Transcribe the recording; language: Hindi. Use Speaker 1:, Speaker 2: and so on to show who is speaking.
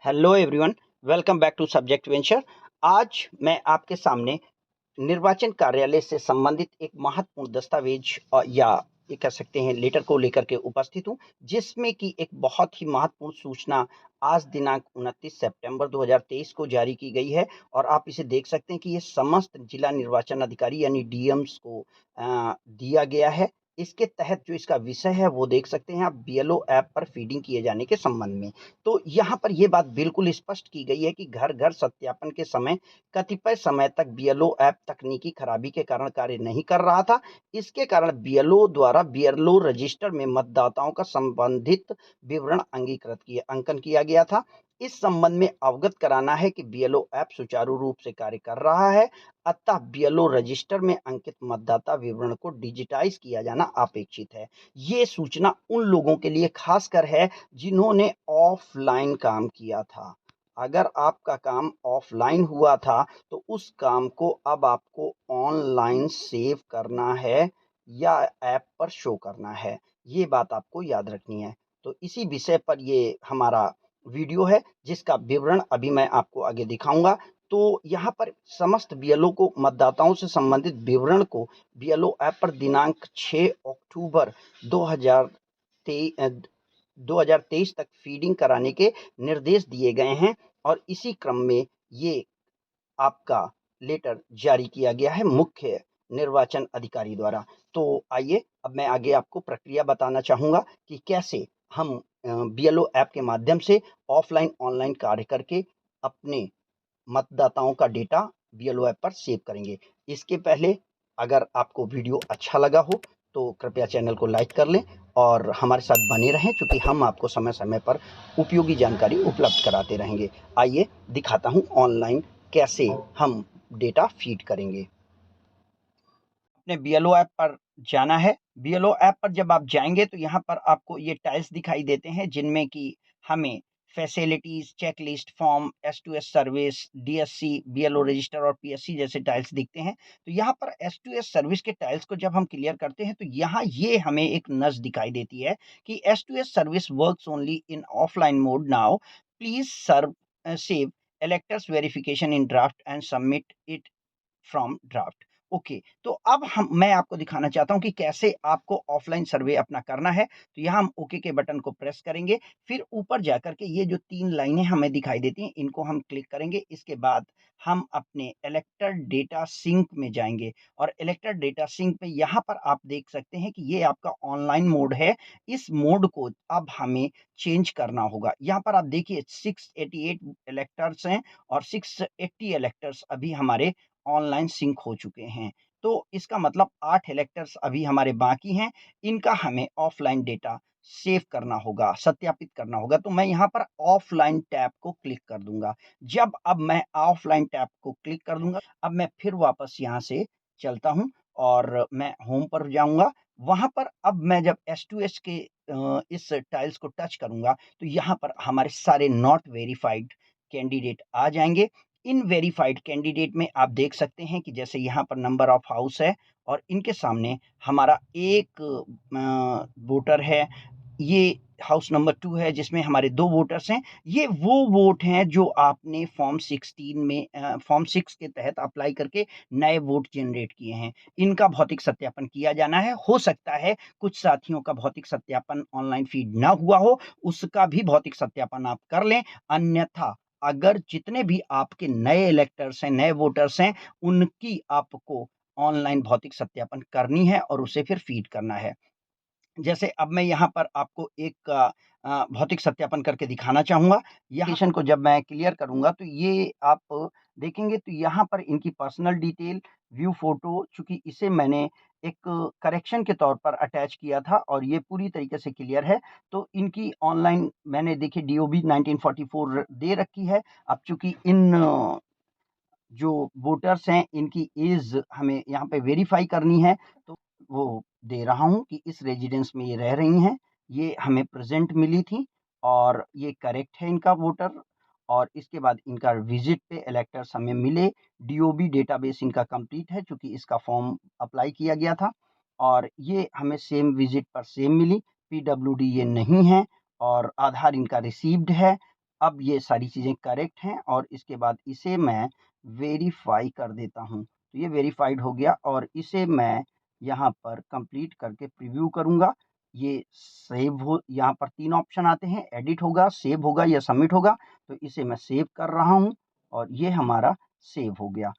Speaker 1: Hello everyone, welcome back to Subject Venture. आज मैं आपके सामने निर्वाचन कार्यालय से संबंधित एक महत्वपूर्ण दस्तावेज या ये कह सकते हैं लेटर को लेकर के उपस्थित हूँ, जिसमें कि एक बहुत ही महत्वपूर्ण सूचना आज दिनांक 29 सितंबर 2023 को जारी की गई है। और आप इसे देख सकते हैं कि ये समस्त जिला निर्वाचन अधिकारी यानी डीएम्स को दिया गया है। इसके तहत जो इसका विषय है वो देख सकते हैं आप, बीएलओ ऐप पर फीडिंग किए जाने के संबंध में। तो यहाँ पर ये बात बिल्कुल स्पष्ट की गई है कि घर घर सत्यापन के समय कतिपय समय तक बीएलओ ऐप तकनीकी खराबी के कारण कार्य नहीं कर रहा था। इसके कारण बीएलओ द्वारा बीएलओ रजिस्टर में मतदाताओं का संबंधित विवरण अंकन किया गया था। इस संबंध में अवगत कराना है कि बीएलओ ऐप सुचारू रूप से कार्य कर रहा है, अतः बीएलओ रजिस्टर में अंकित मतदाता विवरण को डिजिटाइज किया जाना अपेक्षित है। ये सूचना उन लोगों के लिए खासकर है जिन्होंने ऑफलाइन काम किया था। अगर आपका काम ऑफलाइन हुआ था तो उस काम को अब आपको ऑनलाइन सेव करना है या ऐप पर शो करना है। ये बात आपको याद रखनी है। तो इसी विषय पर ये हमारा वीडियो है, जिसका विवरण अभी मैं आपको आगे दिखाऊंगा। तो यहाँ पर समस्त बीएलओ को मतदाताओं से संबंधित विवरण को बीएलओ ऐप पर दिनांक 6 अक्टूबर 2023 तक फीडिंग कराने के निर्देश दिए गए हैं। और इसी क्रम में ये आपका लेटर जारी किया गया है मुख्य निर्वाचन अधिकारी द्वारा। तो आइए अब मैं आगे आपको प्रक्रिया बताना चाहूँगा कि कैसे हम बीएलओ ऐप के माध्यम से ऑफलाइन ऑनलाइन कार्य करके अपने मतदाताओं का डेटा बीएलओ ऐप पर सेव करेंगे। इसके पहले अगर आपको वीडियो अच्छा लगा हो तो कृपया चैनल को लाइक कर लें और हमारे साथ बने रहें, क्योंकि हम आपको समय समय पर उपयोगी जानकारी उपलब्ध कराते रहेंगे। आइए दिखाता हूं ऑनलाइन कैसे हम डेटा फीड करेंगे। अपने बीएलओ ऐप पर जाना है। बीएलओ ऐप पर जब आप जाएंगे तो यहाँ पर आपको ये टाइल्स दिखाई देते हैं, जिनमें कि हमें फैसिलिटीज, चेकलिस्ट, फॉर्म, एस2एस सर्विस, डीएससी, बीएलओ रजिस्टर और पीएससी जैसे टाइल्स दिखते हैं। तो यहाँ पर एस2एस सर्विस के टाइल्स को जब हम क्लियर करते हैं तो यहाँ ये हमें एक नज दिखाई देती है कि एस2एस service works only in offline mode now, please serve save electors verification in draft and submit it from draft. Okay, तो अब मैं आपको दिखाना चाहता हूं कि कैसे आपको ऑफलाइन सर्वे अपना करना है। तो यहाँ हम ओके के बटन को प्रेस करेंगे, फिर ऊपर जाकर के ये जो 3 लाइनें हमें दिखाई देती हैं इनको हम क्लिक करेंगे। इसके बाद हम अपने इलेक्टर डेटा सिंक में जाएंगे और इलेक्टर डेटा सिंक में यहाँ पर आप देख सकते हैं कि ये आपका ऑनलाइन मोड है। इस मोड को अब हमें चेंज करना होगा। यहाँ पर आप देखिए 688 इलेक्टर्स हैं और 680 इलेक्टर्स अभी हमारे ऑनलाइन सिंक हो चुके हैं। तो इसका मतलब 8 इलेक्टर्स अभी हमारे बाकी हैं। इनका हमें ऑफलाइन डेटा सेव करना होगा, सत्यापित करना होगा। तो मैं यहाँ पर ऑफलाइन टैब को क्लिक कर दूंगा। जब अब मैं ऑफलाइन टैब को क्लिक कर दूंगा, अब मैं फिर वापस यहाँ से चलता हूँ और मैं होम पर जाऊंगा। वहां पर अब मैं जब S2S के इस टाइल्स को टच करूंगा तो यहाँ पर हमारे सारे नॉट वेरीफाइड कैंडिडेट आ जाएंगे। इन वेरीफाइड कैंडिडेट में आप देख सकते हैं कि जैसे यहाँ पर नंबर ऑफ हाउस है और इनके सामने हमारा एक वोटर है। ये हाउस नंबर 2 है जिसमें हमारे 2 वोटर्स हैं। ये वो वोट हैं जो आपने फॉर्म 16 में फॉर्म 6 के तहत अप्लाई करके नए वोट जनरेट किए हैं। इनका भौतिक सत्यापन किया जाना है। हो सकता है कुछ साथियों का भौतिक सत्यापन ऑनलाइन फीड ना हुआ हो, उसका भी भौतिक सत्यापन आप कर लें। अन्यथा अगर जितने भी आपके नए इलेक्टर्स हैं, नए वोटर्स हैं, उनकी आपको ऑनलाइन भौतिक सत्यापन करनी है और उसे फिर फीड करना है। जैसे अब मैं यहाँ पर आपको एक भौतिक सत्यापन करके दिखाना चाहूँगा। यहाँ सेशन को जब मैं क्लियर करूँगा तो ये आप देखेंगे तो यहाँ पर इनकी पर्सनल डिटेल, व्यू फ़ोटो, चूँकि इसे मैंने एक करेक्शन के तौर पर अटैच किया था और ये पूरी तरीके से क्लियर है। तो इनकी ऑनलाइन मैंने देखिए डीओबी 1944 दे रखी है। अब चूँकि इन जो वोटर्स हैं इनकी एज हमें यहाँ पे वेरीफाई करनी है, तो वो दे रहा हूँ कि इस रेजिडेंस में ये रह रही हैं। ये हमें प्रेजेंट मिली थी और ये करेक्ट है इनका वोटर। और इसके बाद इनका विजिट पे इलेक्टर्स हमें मिले। डीओबी डेटाबेस इनका कंप्लीट है क्योंकि इसका फॉर्म अप्लाई किया गया था और ये हमें सेम विजिट पर सेम मिली। पीडब्ल्यूडी ये नहीं है और आधार इनका रिसीव्ड है। अब ये सारी चीज़ें करेक्ट हैं और इसके बाद इसे मैं वेरीफ़ाई कर देता हूँ। तो ये वेरीफ़ाइड हो गया और इसे मैं यहाँ पर कंप्लीट करके प्रीव्यू करूँगा। ये सेव हो, यहाँ पर 3 ऑप्शन आते हैं, एडिट होगा, सेव होगा या सबमिट होगा। तो इसे मैं सेव कर रहा हूँ और ये हमारा सेव हो गया।